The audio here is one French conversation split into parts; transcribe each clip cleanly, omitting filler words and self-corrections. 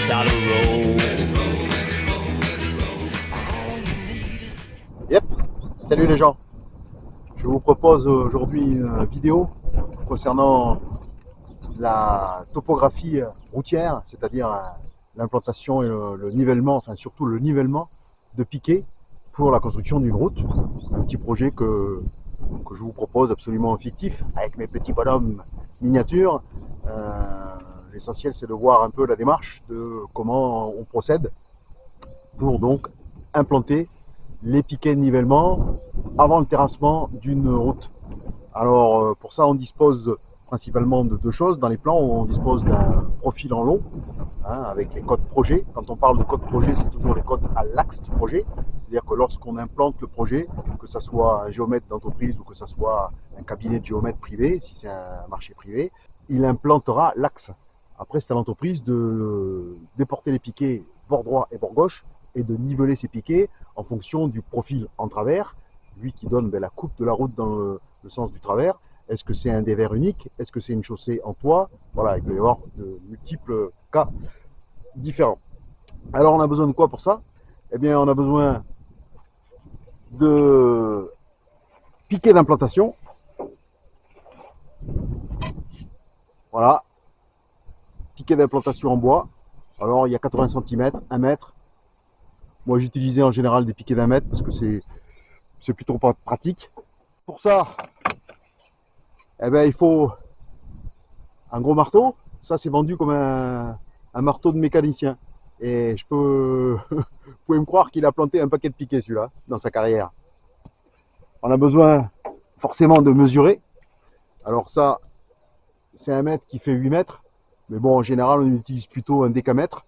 down the road. Yep, salut les gens. Je vous propose aujourd'hui une vidéo concernant la topographie routière, c'est-à-dire l'implantation et le nivellement, enfin surtout le nivellement de piquets pour la construction d'une route. Un petit projet que je vous propose absolument fictif avec mes petits bonhommes miniatures. L'essentiel c'est de voir un peu la démarche de comment on procède pour donc implanter les piquets de nivellement avant le terrassement d'une route. Alors pour ça on dispose principalement de deux choses. Dans les plans on dispose d'un profil en long avec les codes projet. Quand on parle de code projet, c'est toujours les codes à l'axe du projet. C'est-à-dire que lorsqu'on implante le projet, que ce soit un géomètre d'entreprise ou que ce soit un cabinet de géomètre privé, si c'est un marché privé, il implantera l'axe. Après, c'est à l'entreprise de déporter les piquets bord droit et bord gauche et de niveler ces piquets en fonction du profil en travers, lui qui donne la coupe de la route dans le sens du travers. Est-ce que c'est un dévers unique? Est-ce que c'est une chaussée en toit? Voilà, il peut y avoir de multiples cas différents. Alors on a besoin de quoi pour ça? Eh bien on a besoin de piquets d'implantation. Voilà, piquets d'implantation en bois. Alors il y a 80 cm, 1 mètre. Moi j'utilisais en général des piquets d'1 mètre parce que c'est plutôt pas pratique. Pour ça, eh bien, il faut un gros marteau. Ça c'est vendu comme un marteau de mécanicien. Et vous pouvez me croire qu'il a planté un paquet de piquets celui-là dans sa carrière. On a besoin forcément de mesurer. Alors ça, c'est 1 mètre qui fait 8 mètres. Mais bon, en général, on utilise plutôt un décamètre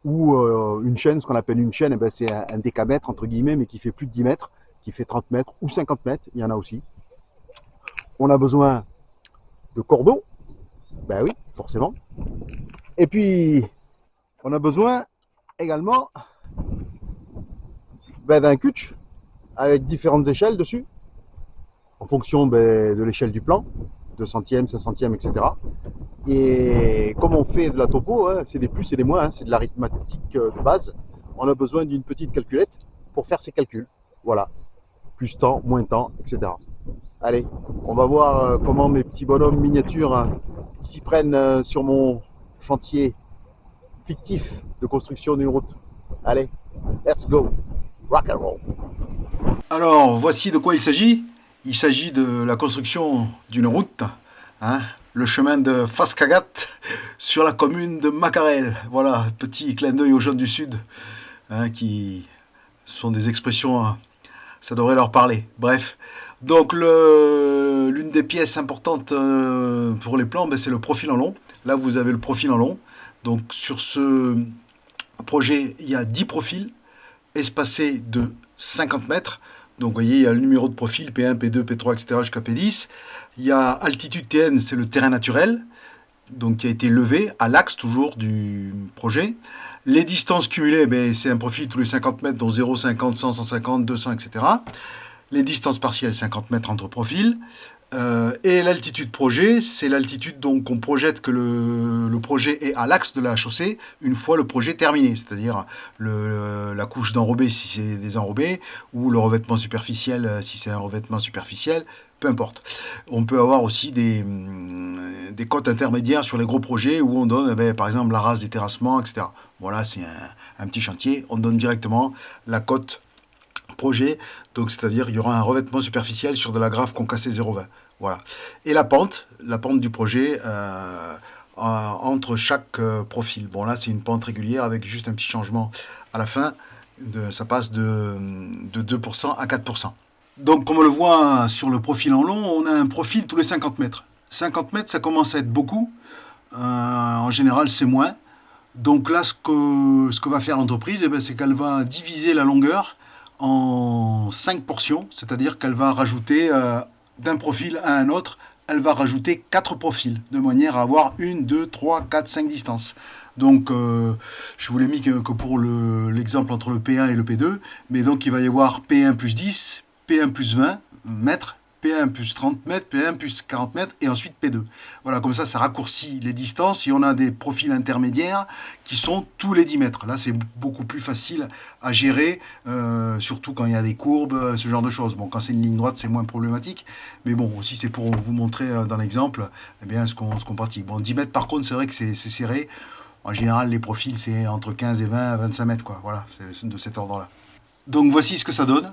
ou une chaîne, ce qu'on appelle une chaîne. C'est un décamètre, entre guillemets, mais qui fait plus de 10 mètres, qui fait 30 mètres ou 50 mètres. Il y en a aussi. On a besoin de cordeaux. Ben oui, forcément. Et puis, on a besoin également d'un cutch avec différentes échelles dessus, en fonction de l'échelle du plan, 2 centièmes, 5 centièmes, etc. Et comme on fait de la topo, c'est des plus et des moins, c'est de l'arithmétique de base, on a besoin d'une petite calculette pour faire ces calculs. Voilà, plus temps, moins temps, etc. Allez, on va voir comment mes petits bonhommes miniatures s'y prennent sur mon chantier fictif de construction d'une route. Allez, let's go, rock and roll. Alors, voici de quoi il s'agit. Il s'agit de la construction d'une route, le chemin de Fascagat sur la commune de Macarel. Voilà, petit clin d'œil aux gens du Sud, qui sont des expressions, ça devrait leur parler. Bref, donc l'une des pièces importantes pour les plans, c'est le profil en long. Là, vous avez le profil en long. Donc, sur ce projet, il y a 10 profils espacés de 50 mètres. Donc vous voyez, il y a le numéro de profil P1, P2, P3, etc. jusqu'à P10. Il y a altitude TN, c'est le terrain naturel, donc qui a été levé à l'axe toujours du projet. Les distances cumulées, c'est un profil tous les 50 mètres, dont 0, 50, 100, 150, 200, etc. Les distances partielles, 50 mètres entre profils. Et l'altitude projet, c'est l'altitude donc qu'on projette que le projet est à l'axe de la chaussée une fois le projet terminé, c'est-à-dire la couche d'enrobé si c'est des enrobés ou le revêtement superficiel si c'est un revêtement superficiel, peu importe. On peut avoir aussi des cotes intermédiaires sur les gros projets où on donne par exemple la race des terrassements, etc. Voilà, c'est un petit chantier, on donne directement la cote projet, donc c'est-à-dire il y aura un revêtement superficiel sur de la grave concassée 0,20. Voilà. Et la pente du projet entre chaque profil. Bon là c'est une pente régulière avec juste un petit changement à la fin. Ça passe de 2% à 4%. Donc comme on le voit sur le profil en long, on a un profil tous les 50 mètres. 50 mètres ça commence à être beaucoup. En général c'est moins. Donc là ce que va faire l'entreprise, c'est qu'elle va diviser la longueur en 5 portions, c'est-à-dire qu'elle va rajouter d'un profil à un autre, elle va rajouter 4 profils, de manière à avoir 1, 2, 3, 4, 5 distances. Donc je vous l'ai mis que pour l'exemple entre le P1 et le P2, mais donc il va y avoir P1 plus 10, P1 plus 20 mètres, P1 plus 30 mètres, P1 plus 40 mètres et ensuite P2. Voilà, comme ça raccourcit les distances et on a des profils intermédiaires qui sont tous les 10 mètres. Là, c'est beaucoup plus facile à gérer, surtout quand il y a des courbes, ce genre de choses. Bon, quand c'est une ligne droite, c'est moins problématique, mais bon, aussi c'est pour vous montrer dans l'exemple eh bien, ce qu'on pratique. Bon, 10 mètres par contre, c'est vrai que c'est serré. En général, les profils, c'est entre 15 et 20 à 25 mètres, quoi. Voilà, c'est de cet ordre-là. Donc voici ce que ça donne.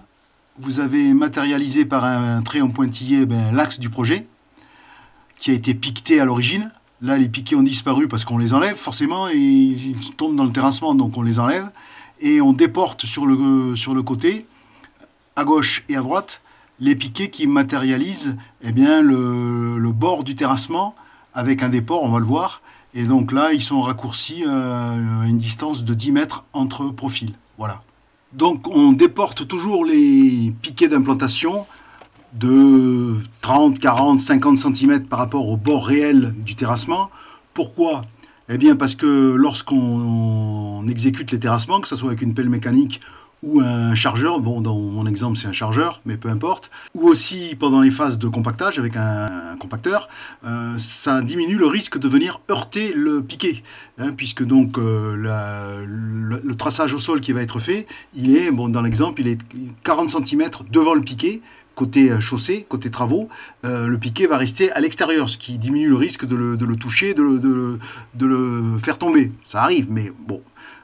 Vous avez matérialisé par un trait en pointillé l'axe du projet qui a été piqueté à l'origine. Là, les piquets ont disparu parce qu'on les enlève forcément et ils tombent dans le terrassement, donc on les enlève et on déporte sur le côté, à gauche et à droite, les piquets qui matérialisent le bord du terrassement avec un déport, on va le voir. Et donc là, ils sont raccourcis à une distance de 10 mètres entre profils. Voilà. Donc on déporte toujours les piquets d'implantation de 30, 40, 50 cm par rapport au bord réel du terrassement. Pourquoi? Eh bien parce que lorsqu'on exécute les terrassements, que ce soit avec une pelle mécanique ou un chargeur, bon dans mon exemple c'est un chargeur, mais peu importe, ou aussi pendant les phases de compactage avec un compacteur, ça diminue le risque de venir heurter le piquet, hein, puisque donc le traçage au sol qui va être fait, il est, bon dans l'exemple, il est 40 cm devant le piquet, côté chaussée, côté travaux, le piquet va rester à l'extérieur, ce qui diminue le risque de le toucher, de le faire tomber. Ça arrive, mais bon.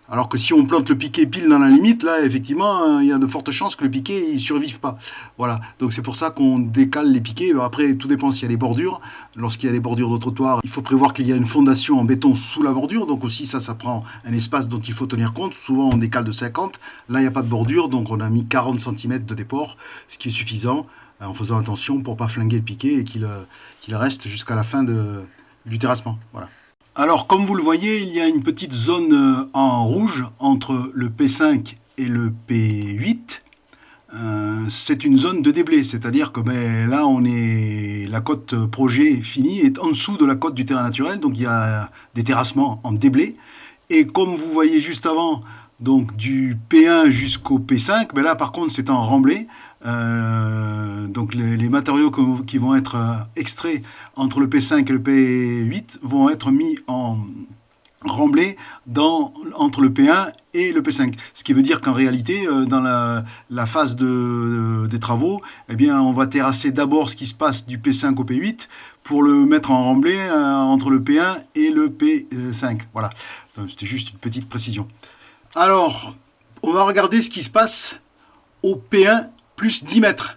Alors que si on plante le piquet pile dans la limite, là, effectivement, il y a de fortes chances que le piquet ne survive pas. Voilà, donc c'est pour ça qu'on décale les piquets. Après, tout dépend s'il y a des bordures. Lorsqu'il y a des bordures de trottoir, il faut prévoir qu'il y a une fondation en béton sous la bordure. Donc aussi, ça prend un espace dont il faut tenir compte. Souvent, on décale de 50. Là, il n'y a pas de bordure, donc on a mis 40 cm de déport, ce qui est suffisant, en faisant attention pour ne pas flinguer le piquet et qu'il reste jusqu'à la fin du terrassement. Voilà. Alors, comme vous le voyez, il y a une petite zone en rouge entre le P5 et le P8. C'est une zone de déblai, c'est-à-dire que là, la cote projet finie est en dessous de la cote du terrain naturel, donc il y a des terrassements en déblai. Et comme vous voyez juste avant, donc du P1 jusqu'au P5, là par contre c'est en remblai. Donc les matériaux qui vont être extraits entre le P5 et le P8 vont être mis en remblai entre le P1 et le P5. Ce qui veut dire qu'en réalité, dans la phase des travaux, on va terrasser d'abord ce qui se passe du P5 au P8 pour le mettre en remblai entre le P1 et le P5. Voilà, c'était juste une petite précision. Alors, on va regarder ce qui se passe au P1 plus 10 mètres.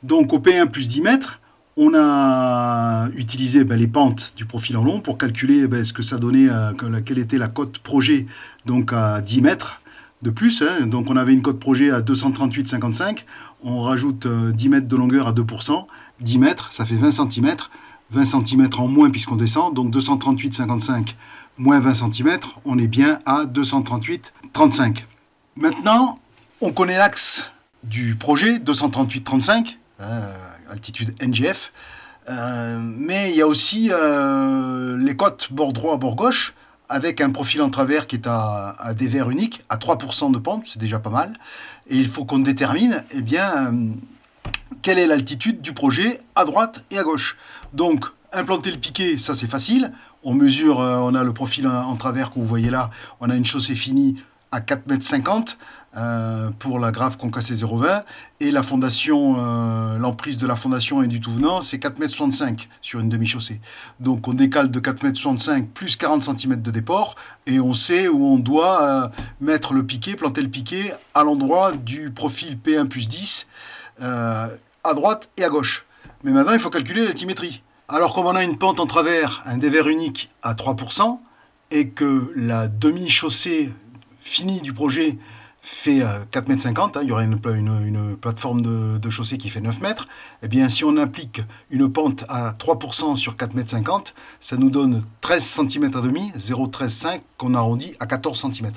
Donc au P1 plus 10 mètres, on a utilisé les pentes du profil en long pour calculer ce que ça donnait, quelle était la cote projet donc à 10 mètres de plus. Hein. Donc on avait une cote projet à 238,55. On rajoute 10 mètres de longueur à 2%. 10 mètres, ça fait 20 cm. 20 cm en moins puisqu'on descend. Donc 238,55 moins 20 cm, on est bien à 238,35. Maintenant, on connaît l'axe du projet, 238,35, altitude NGF, mais il y a aussi les côtes bord droit, bord gauche, avec un profil en travers qui est à dévers unique, à 3% de pente, c'est déjà pas mal, et il faut qu'on détermine quelle est l'altitude du projet à droite et à gauche. Donc, implanter le piquet, ça c'est facile, on mesure, on a le profil en travers que vous voyez là, on a une chaussée finie à 4,50 m pour la grave concassée 0,20 et la fondation, l'emprise de la fondation et du tout venant, c'est 4,65 m sur une demi-chaussée. Donc on décale de 4,65 m plus 40 cm de déport et on sait où on doit mettre le piquet, planter le piquet à l'endroit du profil P1 plus 10 à droite et à gauche. Mais maintenant il faut calculer l'altimétrie. Alors comme on a une pente en travers, un dévers unique à 3% et que la demi-chaussée finie du projet fait 4,50 m, il y aurait une plateforme de chaussée qui fait 9 mètres, et bien si on applique une pente à 3% sur 4,50 m, ça nous donne 13 cm à demi, 0,135 qu'on arrondit à 14 cm.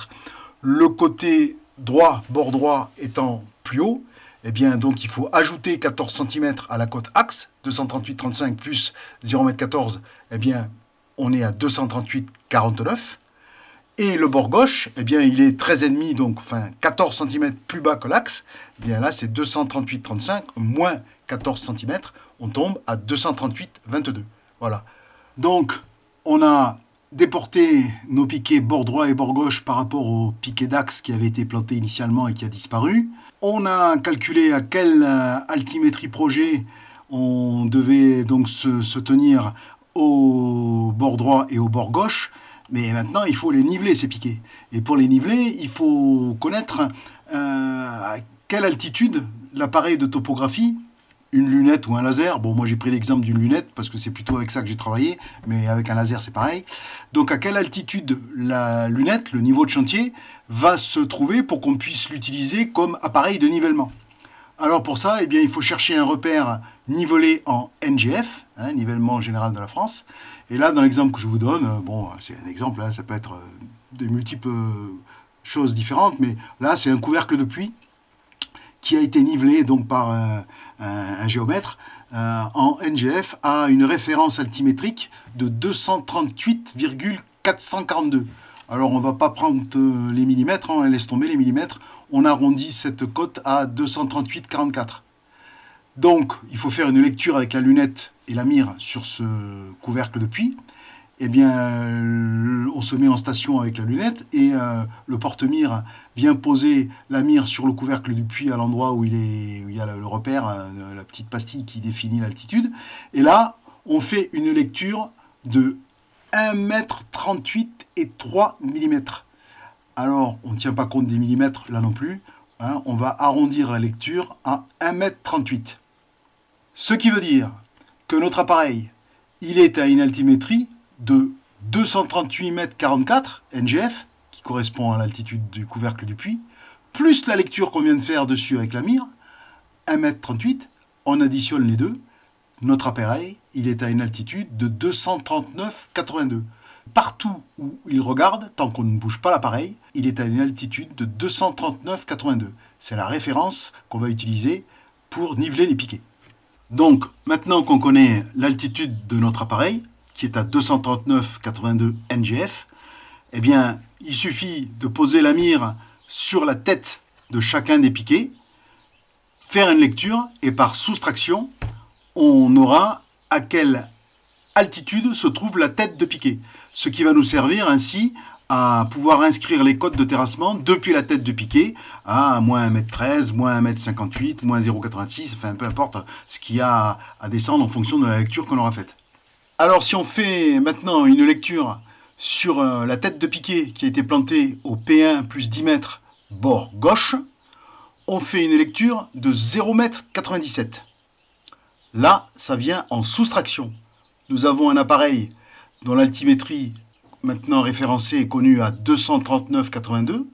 Le côté droit, bord droit étant plus haut, eh bien donc il faut ajouter 14 cm à la cote axe, 238,35 plus 0,14 m, eh bien on est à 238,49. Et le bord gauche, eh bien, il est 13,5, donc 14 cm plus bas que l'axe. Eh bien là, c'est 238,35 moins 14 cm. on tombe à 238,22. Voilà. Donc, on a déporté nos piquets bord droit et bord gauche par rapport au piquet d'axe qui avait été planté initialement et qui a disparu. On a calculé à quelle altimétrie projet on devait donc se tenir au bord droit et au bord gauche. Mais maintenant, il faut les niveler, ces piquets. Et pour les niveler, il faut connaître à quelle altitude l'appareil de topographie, une lunette ou un laser, bon moi j'ai pris l'exemple d'une lunette parce que c'est plutôt avec ça que j'ai travaillé, mais avec un laser c'est pareil. Donc à quelle altitude la lunette, le niveau de chantier, va se trouver pour qu'on puisse l'utiliser comme appareil de nivellement. Alors pour ça, eh bien, il faut chercher un repère nivelé en NGF, hein, nivellement général de la France. Et là, dans l'exemple que je vous donne, bon, c'est un exemple, hein, ça peut être de multiples choses différentes, mais là, c'est un couvercle de pluie qui a été nivelé donc par un géomètre en NGF à une référence altimétrique de 238,442. Alors on ne va pas prendre les millimètres, on laisse tomber les millimètres, on arrondit cette cote à 238,44. Donc il faut faire une lecture avec la lunette et la mire sur ce couvercle de puits. Eh bien, on se met en station avec la lunette et le porte-mire vient poser la mire sur le couvercle du puits à l'endroit où il y a le repère, la petite pastille qui définit l'altitude. Et là, on fait une lecture de 1,38 m et 3 mm. Alors, on ne tient pas compte des millimètres là non plus. Hein, on va arrondir la lecture à 1,38 m. Ce qui veut dire que notre appareil, il est à une altimétrie de 238,44 m NGF, qui correspond à l'altitude du couvercle du puits, plus la lecture qu'on vient de faire dessus avec la mire, 1,38 m, on additionne les deux, notre appareil, il est à une altitude de 239,82. Partout où il regarde, tant qu'on ne bouge pas l'appareil, il est à une altitude de 239,82. C'est la référence qu'on va utiliser pour niveler les piquets. Donc, maintenant qu'on connaît l'altitude de notre appareil, qui est à 239,82 NGF, eh bien, il suffit de poser la mire sur la tête de chacun des piquets, faire une lecture, et par soustraction, on aura à quelle altitude se trouve la tête de piquet. Ce qui va nous servir ainsi à pouvoir inscrire les codes de terrassement depuis la tête de piquet à moins 1,13 m, moins 1,58 m, moins 0,86 m, enfin peu importe ce qu'il y a à descendre en fonction de la lecture qu'on aura faite. Alors si on fait maintenant une lecture sur la tête de piquet qui a été plantée au P1 plus 10 mètres bord gauche, on fait une lecture de 0,97 m. Là, ça vient en soustraction. Nous avons un appareil dont l'altimétrie maintenant référencée est connue à 239,82.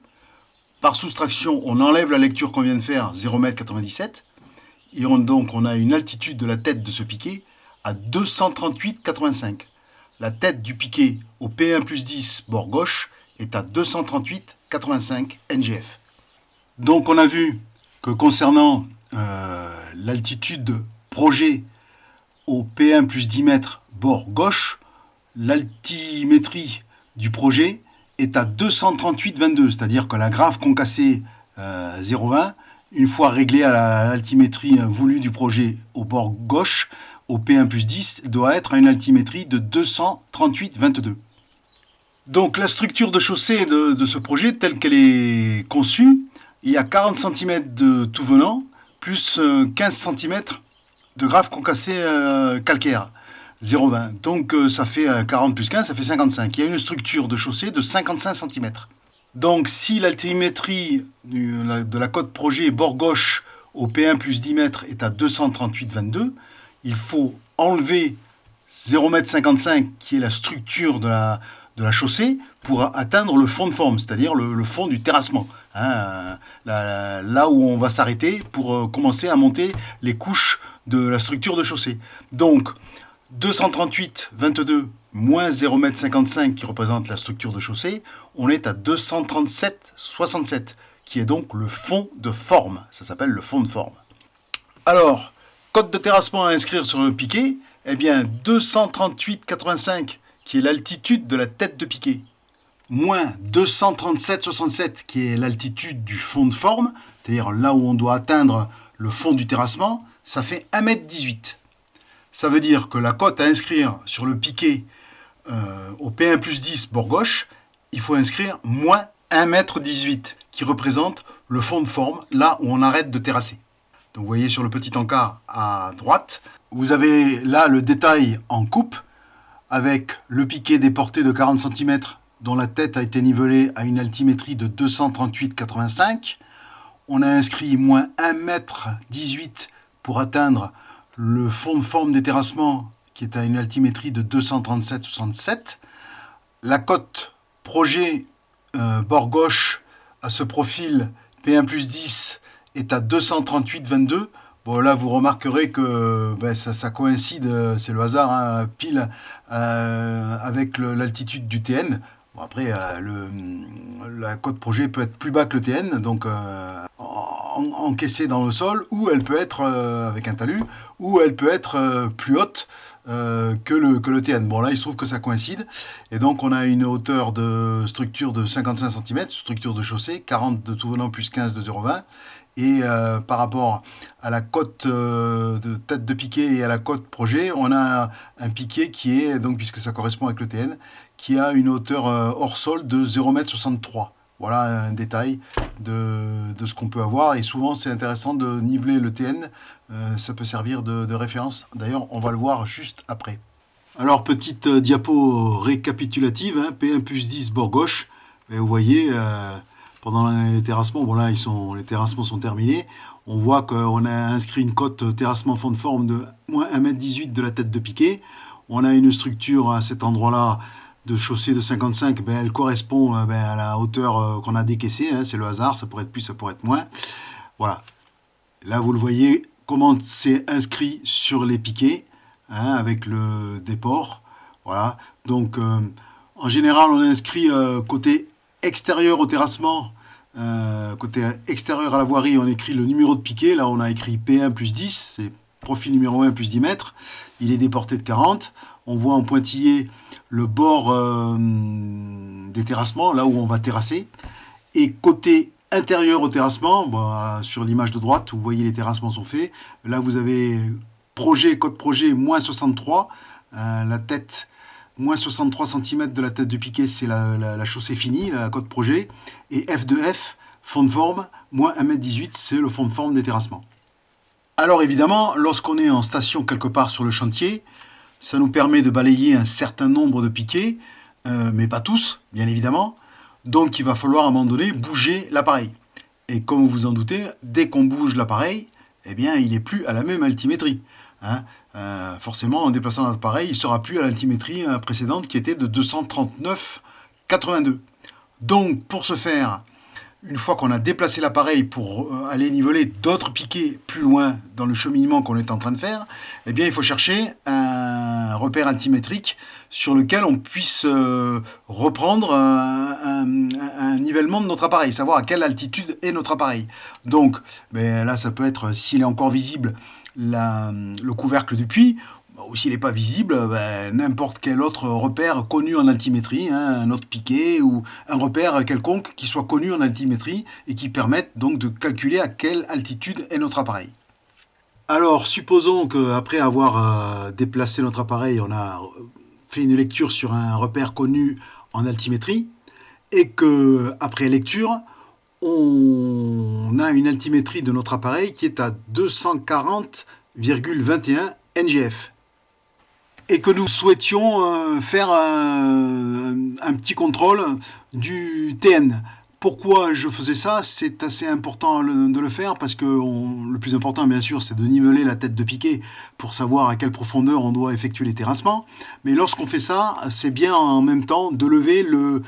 Par soustraction, on enlève la lecture qu'on vient de faire, 0,97 m. Et donc on a une altitude de la tête de ce piquet à 238,85. La tête du piquet au P1 plus 10 bord gauche est à 238,85 NGF. Donc on a vu que concernant l'altitude projet au P1 plus 10 mètres bord gauche, l'altimétrie du projet est à 238,22, c'est-à-dire que la graphe concassée 0,20, une fois réglée à l'altimétrie voulue du projet au bord gauche, au P1 plus 10, doit être à une altimétrie de 238,22. Donc la structure de chaussée de ce projet, telle qu'elle est conçue, il y a 40 cm de tout venant, plus 15 cm de graphe concassée calcaire, 0,20. Donc ça fait 40 plus 15, ça fait 55. Il y a une structure de chaussée de 55 cm. Donc si l'altimétrie de la cote projet bord gauche au P1 plus 10 mètres est à 238,22, il faut enlever 0,55 m qui est la structure de la chaussée pour atteindre le fond de forme, c'est-à-dire le fond du terrassement. Hein, là où on va s'arrêter pour commencer à monter les couches de la structure de chaussée. Donc 238,22 moins 0,55 m qui représente la structure de chaussée, on est à 237,67 qui est donc le fond de forme. Ça s'appelle le fond de forme. Alors, code de terrassement à inscrire sur le piquet, eh bien 238,85 qui est l'altitude de la tête de piquet, moins 237,67 qui est l'altitude du fond de forme, c'est-à-dire là où on doit atteindre le fond du terrassement, ça fait 1,18 m. Ça veut dire que la cote à inscrire sur le piquet au P1 plus 10 bord gauche, il faut inscrire moins 1,18 m qui représente le fond de forme, là où on arrête de terrasser. Donc vous voyez sur le petit encart à droite, vous avez là le détail en coupe avec le piquet déporté de 40 cm dont la tête a été nivelée à une altimétrie de 238,85. On a inscrit moins 1,18 m pour atteindre le fond de forme des terrassements qui est à une altimétrie de 237,67. La cote projet bord gauche à ce profil P1 plus 10 est à 238,22. Bon, là, vous remarquerez que ça coïncide, c'est le hasard, hein, pile avec l'altitude du TN. Bon, après, la cote projet peut être plus bas que le TN, donc encaissée dans le sol, ou elle peut être avec un talus, ou elle peut être plus haute que le TN. Bon, là, il se trouve que ça coïncide. Et donc, on a une hauteur de structure de 55 cm, structure de chaussée, 40 de tout venant plus 15 de 0,20. Et par rapport à la cote de tête de piquet et à la cote projet, on a un piquet qui est, donc puisque ça correspond avec le TN, qui a une hauteur hors sol de 0,63 m. Voilà un détail de ce qu'on peut avoir. Et souvent, c'est intéressant de niveler le TN. Ça peut servir de référence. D'ailleurs, on va le voir juste après. Alors, petite diapo récapitulative, hein, P1 plus 10 bord gauche. Et vous voyez, pendant les terrassements, bon là, les terrassements sont terminés. On voit qu'on a inscrit une cote terrassement fond de forme de moins 1,18 m de la tête de piquet. On a une structure à cet endroit-là de chaussée de 55, elle correspond à la hauteur qu'on a décaissée, hein, c'est le hasard, ça pourrait être plus, ça pourrait être moins. Voilà. Là, vous le voyez, comment c'est inscrit sur les piquets, hein, avec le déport. Voilà. Donc, en général, on inscrit côté extérieur au terrassement, côté extérieur à la voirie, on écrit le numéro de piquet. Là, on a écrit P1 plus 10, c'est profil numéro 1 plus 10 mètres. Il est déporté de 40. On voit en pointillé le bord des terrassements, là où on va terrasser. Et côté intérieur au terrassement, sur l'image de droite, vous voyez les terrassements sont faits. Là, vous avez code projet moins 63, la tête moins 63 cm de la tête du piquet, c'est la chaussée finie, la code projet. Et F2F, fond de forme, moins 1,18 m, c'est le fond de forme des terrassements. Alors évidemment, lorsqu'on est en station quelque part sur le chantier, ça nous permet de balayer un certain nombre de piquets, mais pas tous, bien évidemment. Donc il va falloir à un moment donné bouger l'appareil. Et comme vous vous en doutez, dès qu'on bouge l'appareil, eh bien il n'est plus à la même altimétrie. Hein. Forcément, en déplaçant l'appareil, il ne sera plus à l'altimétrie précédente qui était de 239,82. Donc pour ce faire, une fois qu'on a déplacé l'appareil pour aller niveler d'autres piquets plus loin dans le cheminement qu'on est en train de faire, eh bien il faut chercher un repère altimétrique sur lequel on puisse reprendre un nivellement de notre appareil, savoir à quelle altitude est notre appareil. Donc là, ça peut être, s'il est encore visible, le couvercle du puits, ou s'il n'est pas visible, n'importe quel autre repère connu en altimétrie, hein, un autre piquet ou un repère quelconque qui soit connu en altimétrie et qui permette donc de calculer à quelle altitude est notre appareil. Alors, supposons qu'après avoir déplacé notre appareil, on a fait une lecture sur un repère connu en altimétrie et qu'après lecture, on a une altimétrie de notre appareil qui est à 240,21 NGF. Et que nous souhaitions faire un petit contrôle du TN. Pourquoi je faisais ça? C'est assez important de le faire parce que le plus important, bien sûr, c'est de niveler la tête de piquet pour savoir à quelle profondeur on doit effectuer les terrassements. Mais lorsqu'on fait ça, c'est bien en même temps de lever le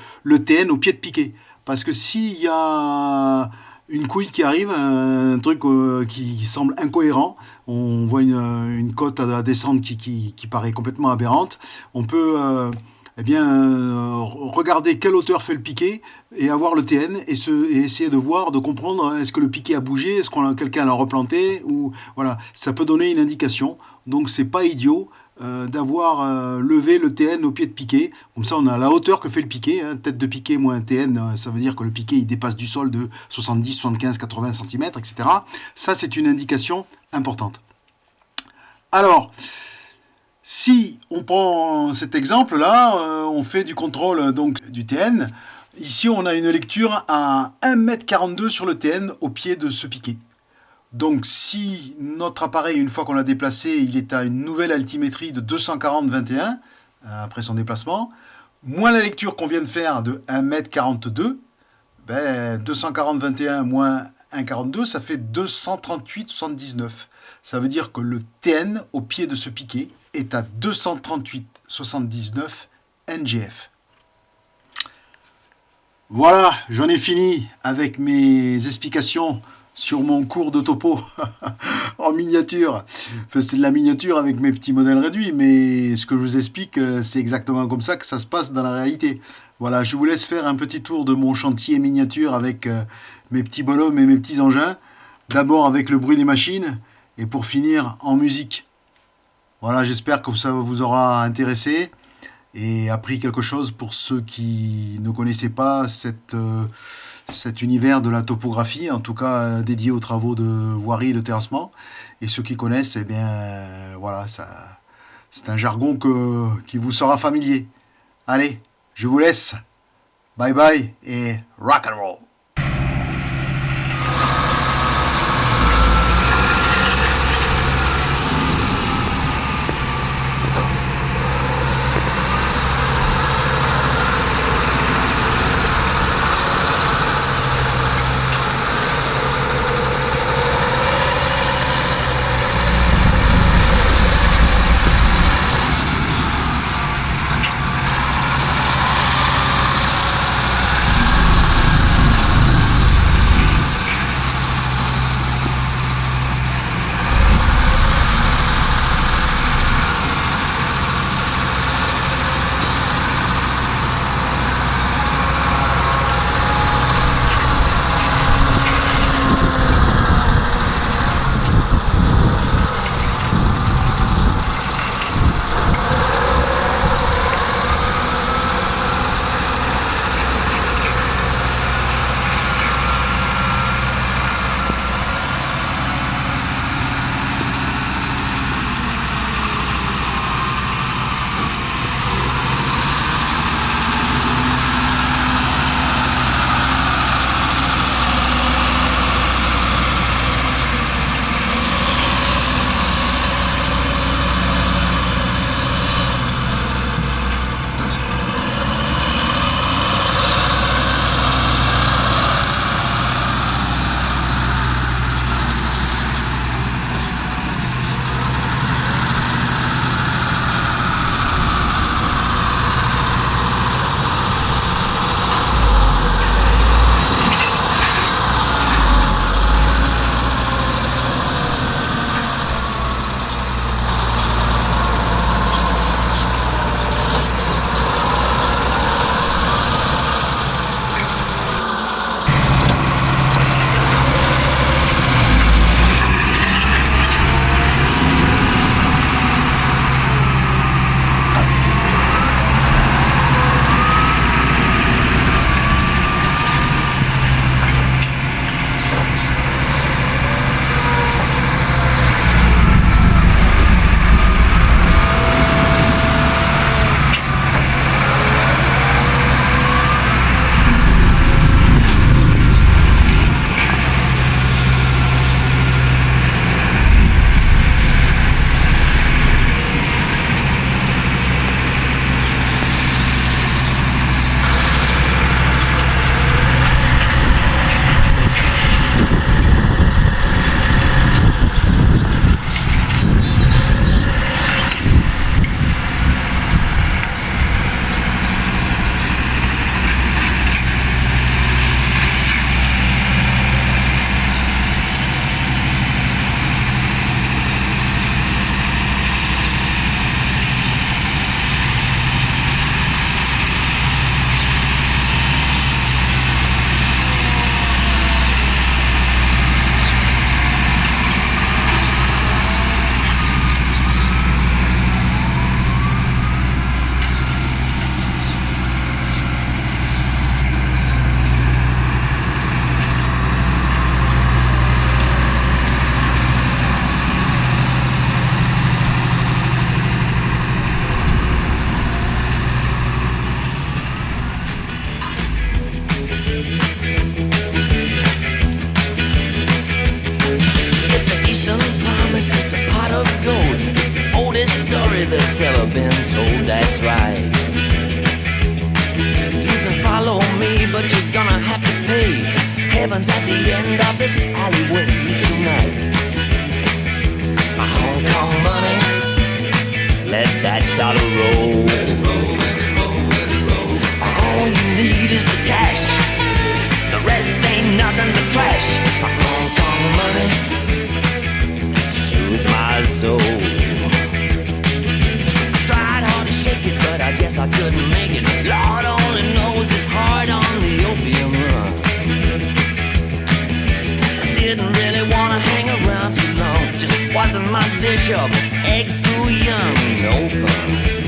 TN au pied de piquet. Parce que s'il y a une couille qui arrive, un truc qui semble incohérent, on voit une cote à descendre qui paraît complètement aberrante, on peut regarder quelle hauteur fait le piquet et avoir le TN et essayer de voir, de comprendre est-ce que le piquet a bougé, est-ce que quelqu'un l'a replanté, ou voilà, ça peut donner une indication. Donc c'est pas idiot d'avoir levé le TN au pied de piquet. Comme ça, on a la hauteur que fait le piquet. Hein. Tête de piquet moins TN, ça veut dire que le piquet il dépasse du sol de 70, 75, 80 cm, etc. Ça, c'est une indication importante. Alors, Si on prend cet exemple-là, on fait du contrôle donc du TN. Ici, on a une lecture à 1,42 m sur le TN au pied de ce piquet. Donc si notre appareil, une fois qu'on l'a déplacé, il est à une nouvelle altimétrie de 240,21 après son déplacement, moins la lecture qu'on vient de faire de 1,42 m, ben, 240,21 moins 1,42, ça fait 238,79. Ça veut dire que le TN au pied de ce piquet est à 238,79 NGF. Voilà, j'en ai fini avec mes explications sur mon cours de topo en miniature. Enfin, c'est de la miniature avec mes petits modèles réduits, mais ce que je vous explique, c'est exactement comme ça que ça se passe dans la réalité. Voilà, je vous laisse faire un petit tour de mon chantier miniature avec mes petits bonhommes et mes petits engins. D'abord avec le bruit des machines et pour finir en musique. Voilà, j'espère que ça vous aura intéressé et appris quelque chose pour ceux qui ne connaissaient pas cet univers de la topographie, en tout cas dédié aux travaux de voirie et de terrassement. Et ceux qui connaissent, eh bien, voilà, c'est un jargon qui vous sera familier. Allez, je vous laisse. Bye bye et rock and roll. heaven's at the end of this alleyway tonight. My Hong Kong money, let that dollar roll. All you need is the cash, the rest ain't nothing but trash. My Hong Kong money soothes my soul. I tried hard to shake it, but I guess I couldn't make it. Lord only knows it's hard on the opium run. I didn't really want to hang around too long, just wasn't my dish of egg foo young, no fun.